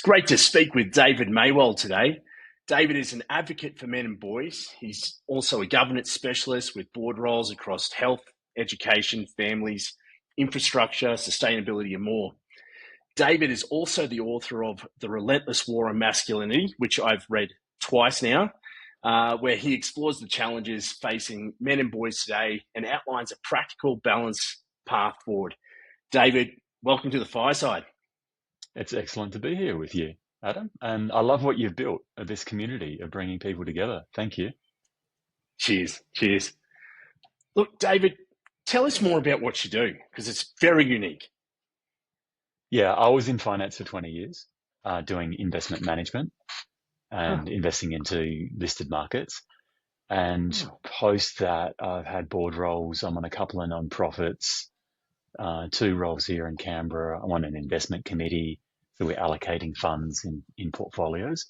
great to speak with David Maywald today. David is an advocate for men and boys. He's also a governance specialist with board roles across health, education, families, infrastructure, sustainability, and more. David is also the author of The Relentless War on Masculinity, which I've read twice now, where he explores the challenges facing men and boys today and outlines a practical, balanced path forward. David, welcome to the Fireside. It's excellent to be here with you, Adam. And I love what you've built of this community of bringing people together. Thank you. Cheers. Look, David, tell us more about what you do, because it's very unique. Yeah, I was in finance for 20 years, doing investment management and investing into listed markets. And post that, I've had board roles. I'm on a couple of non-profits, 2 roles here in Canberra. I'm on an investment committee, so we're allocating funds in portfolios.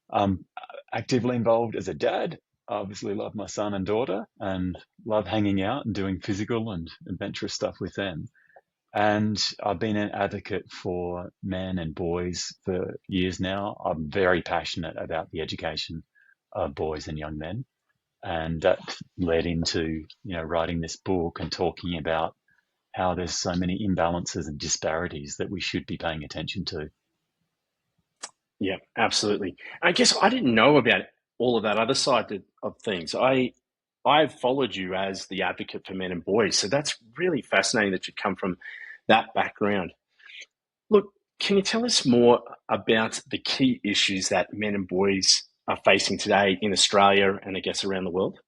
I'm actively involved as a dad. I obviously love my son and daughter and love hanging out and doing physical and adventurous stuff with them. And I've been an advocate for men and boys for years now. I'm very passionate about the education of boys and young men. And that led into, writing this book and talking about how there's so many imbalances and disparities that we should be paying attention to. Yeah, absolutely. I guess I didn't know about all of that other side of things. I've followed you as the advocate for men and boys, so that's really fascinating that you come from that background. Look, can you tell us more about the key issues that men and boys are facing today in Australia and I guess around the world?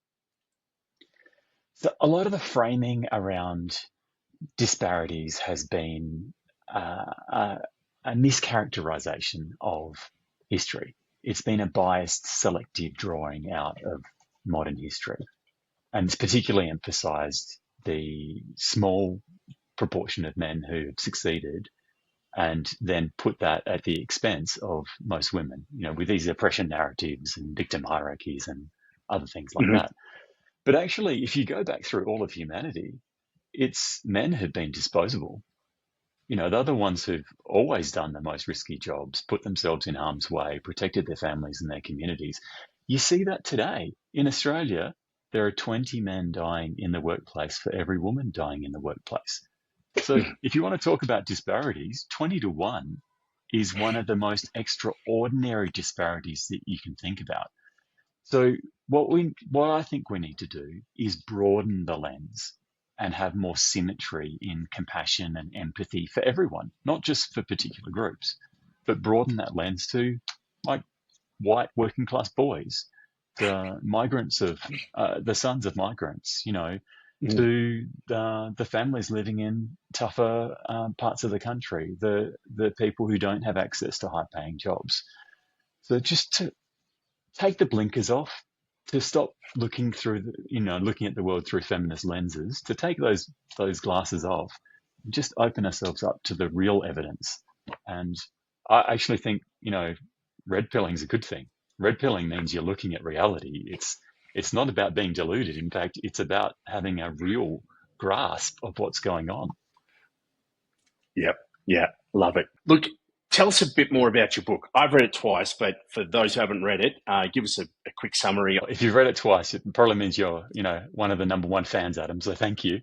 So a lot of the framing around disparities has been a mischaracterization of history. It's been a biased, selective drawing out of modern history. And it's particularly emphasized the small proportion of men who have succeeded and then put that at the expense of most women, with these oppression narratives and victim hierarchies and other things like that. But actually, if you go back through all of humanity, it's men who've been disposable. They're the ones who've always done the most risky jobs, put themselves in harm's way, protected their families and their communities. You see that today. In Australia, there are 20 men dying in the workplace for every woman dying in the workplace. So if you want to talk about disparities, 20-1 is one of the most extraordinary disparities that you can think about. So what I think we need to do is broaden the lens and have more symmetry in compassion and empathy for everyone, not just for particular groups, but broaden that lens to like white working class boys, the migrants of the sons of migrants, to the families living in tougher parts of the country, the people who don't have access to high paying jobs. So just to take the blinkers off, to stop looking at the world through feminist lenses, to take those glasses off, and just open ourselves up to the real evidence. And I actually think, red pilling is a good thing. Red pilling means you're looking at reality. It's not about being deluded. In fact, it's about having a real grasp of what's going on. Yep. Yeah. Love it. Look, tell us a bit more about your book. I've read it twice, but for those who haven't read it, give us a quick summary. If you've read it twice, it probably means you're, one of the number one fans, Adam. So thank you.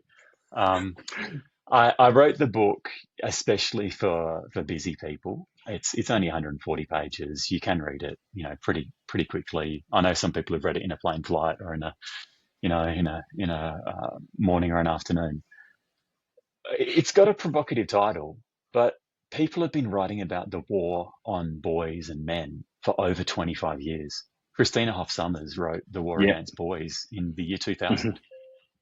I wrote the book especially for busy people. It's only 140 pages. You can read it, pretty quickly. I know some people have read it in a plane flight or in a morning or an afternoon. It's got a provocative title, but people have been writing about the war on boys and men for over 25 years. Christina Hoff Sommers wrote The War Against Boys in the year 2000.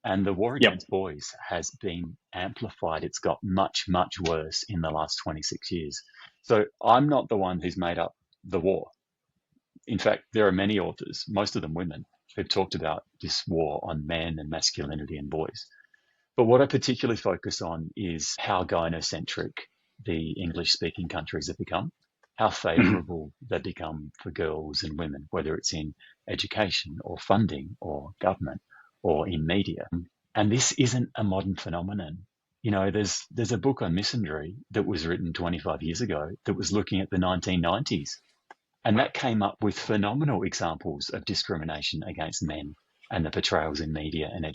And the war against boys has been amplified. It's got much, much worse in the last 26 years. So I'm not the one who's made up the war. In fact, there are many authors, most of them women, who've talked about this war on men and masculinity and boys. But what I particularly focus on is how gynocentric the English-speaking countries have become, how favourable they've become for girls and women, whether it's in education or funding or government or in media. And this isn't a modern phenomenon. there's a book on misandry that was written 25 years ago that was looking at the 1990s, and that came up with phenomenal examples of discrimination against men and the portrayals in media and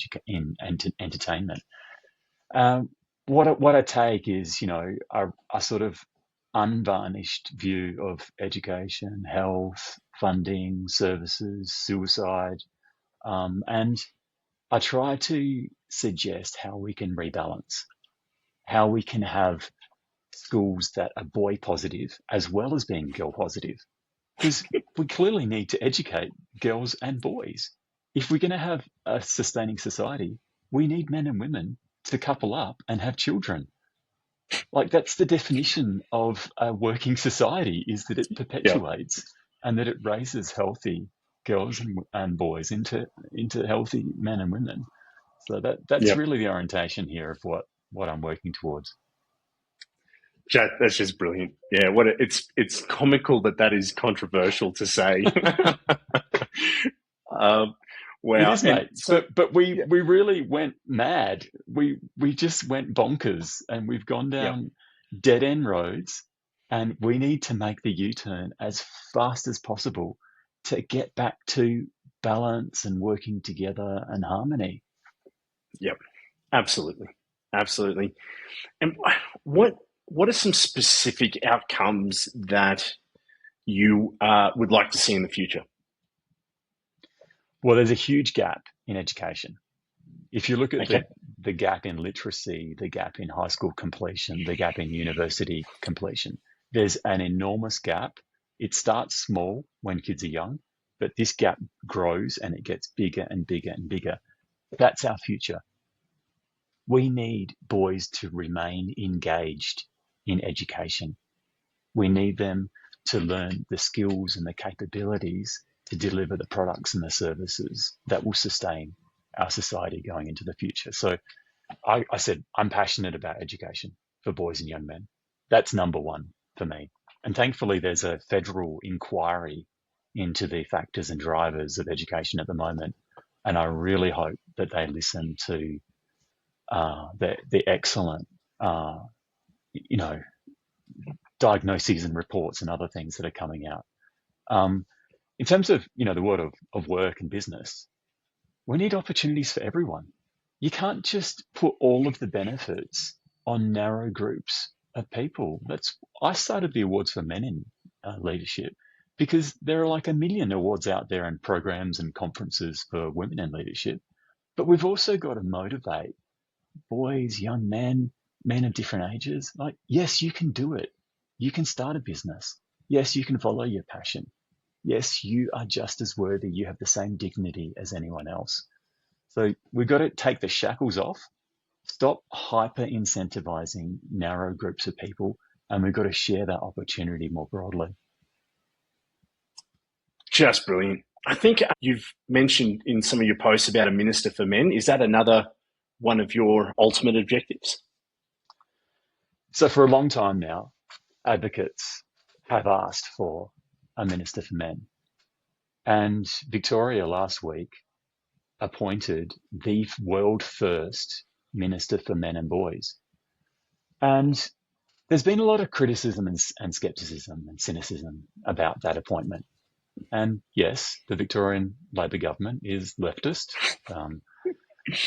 entertainment. What I take is, a sort of unvarnished view of education, health, funding, services, suicide, and I try to suggest how we can rebalance, how we can have schools that are boy positive as well as being girl positive, because we clearly need to educate girls and boys. If we're going to have a sustaining society, we need men and women to couple up and have children. Like, that's the definition of a working society, is that it perpetuates and that it raises healthy girls and boys into healthy men and women. So that's really the orientation here of what I'm working towards. That's just brilliant. Yeah, it's comical that is controversial to say. Wow. It is, mate. But we really went mad. We just went bonkers, and we've gone down dead end roads, and we need to make the U-turn as fast as possible to get back to balance and working together and harmony. Yep, absolutely. And what are some specific outcomes that you would like to see in the future? Well, there's a huge gap in education. If you look at the gap in literacy, the gap in high school completion, the gap in university completion, there's an enormous gap. It starts small when kids are young, but this gap grows and it gets bigger and bigger and bigger. That's our future. We need boys to remain engaged in education. We need them to learn the skills and the capabilities to deliver the products and the services that will sustain our society going into the future. So I said, I'm passionate about education for boys and young men. That's number one for me. And thankfully, there's a federal inquiry into the factors and drivers of education at the moment. And I really hope that they listen to the excellent, diagnoses and reports and other things that are coming out. In terms of, the world of work and business, we need opportunities for everyone. You can't just put all of the benefits on narrow groups of people. I started the awards for men in leadership because there are like 1 million awards out there and programs and conferences for women in leadership. But we've also got to motivate boys, young men of different ages. Like, yes, you can do it. You can start a business. Yes, you can follow your passion. Yes, you are just as worthy. You have the same dignity as anyone else. So we've got to take the shackles off, stop hyper incentivizing narrow groups of people, and we've got to share that opportunity more broadly. Just brilliant. I think you've mentioned in some of your posts about a minister for men. Is that another one of your ultimate objectives? So for a long time now, advocates have asked for a minister for men. And Victoria last week appointed the world first minister for men and boys. And there's been a lot of criticism and skepticism and cynicism about that appointment. And yes, the Victorian Labor government is leftist.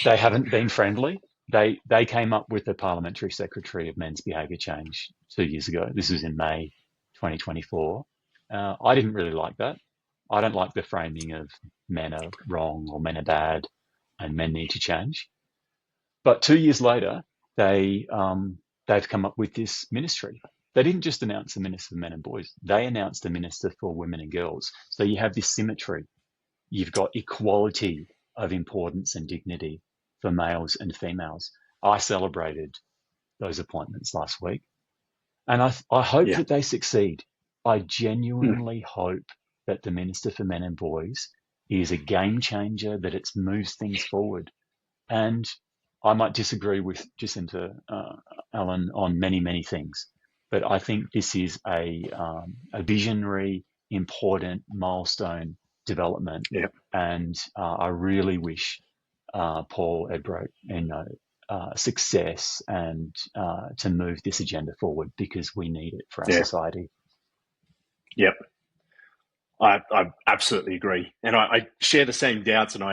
They haven't been friendly. They came up with the Parliamentary Secretary of Men's Behaviour Change 2 years ago. This was in May 2024. I didn't really like that. I don't like the framing of men are wrong or men are bad and men need to change. But 2 years later, they've come up with this ministry. They didn't just announce a minister for men and boys. They announced a minister for women and girls. So you have this symmetry. You've got equality of importance and dignity for males and females. I celebrated those appointments last week. And I hope that they succeed. I genuinely hope that the Minister for Men and Boys is a game changer, that it moves things forward. And I might disagree with Jacinta Allen on many, many things, but I think this is a visionary, important milestone development. And I really wish Paul Edbroke success and to move this agenda forward, because we need it for our Yeah. society. Yep. I absolutely agree, and I share the same doubts, but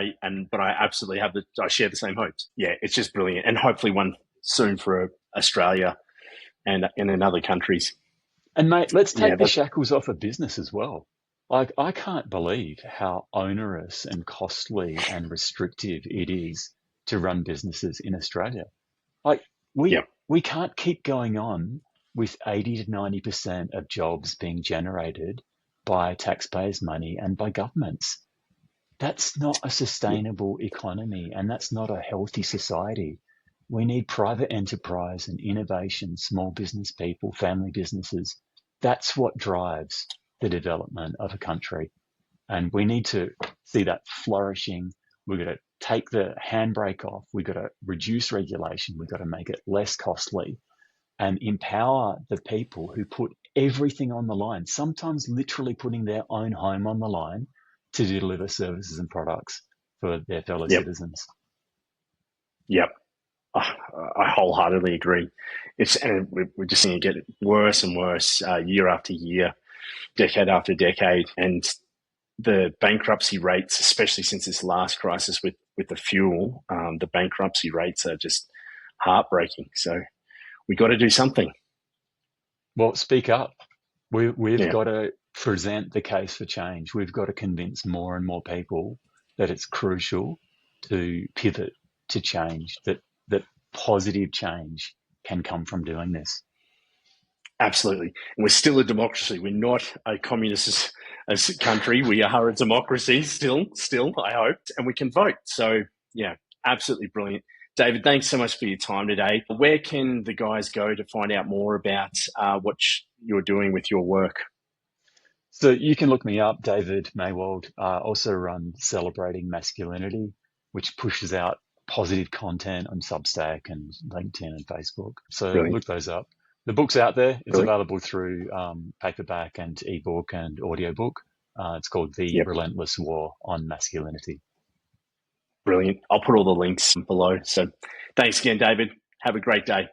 I absolutely I share the same hopes. Yeah, it's just brilliant, and hopefully one soon for Australia and in other countries. And mate, let's Yeah, take the shackles off of business as well. Like, I can't believe how onerous and costly and restrictive it is to run businesses in Australia. Like, yeah, we can't keep going on with 80 to 90% of jobs being generated by taxpayers' money and by governments. That's not a sustainable economy, and that's not a healthy society. We need private enterprise and innovation, small business people, family businesses. That's what drives the development of a country. And we need to see that flourishing. We've got to take the handbrake off. We've got to reduce regulation. We've got to make it less costly and empower the people who put everything on the line, sometimes literally putting their own home on the line to deliver services and products for their fellow yep, citizens. yep. I wholeheartedly agree. And we're just seeing it get worse and worse year after year, decade after decade, and the bankruptcy rates, especially since this last crisis with the fuel, the bankruptcy rates are just heartbreaking. So we got to do something. Well, speak up. We've Yeah, got to present the case for change. We've got to convince more and more people that it's crucial to pivot to change, that positive change can come from doing this. absolutely. And we're still a democracy. We're not a communist as country. We are a democracy still, I hope, and we can vote. So, yeah, absolutely brilliant. David, thanks so much for your time today. Where can the guys go to find out more about what you're doing with your work? So you can look me up, David Maywald. Also run Celebrating Masculinity, which pushes out positive content on Substack and LinkedIn and Facebook. So Brilliant. look those up. The book's out there. It's Brilliant. available through paperback and ebook and audiobook. It's called The Yep. Relentless War on Masculinity. Brilliant. I'll put all the links below. So thanks again, David. Have a great day.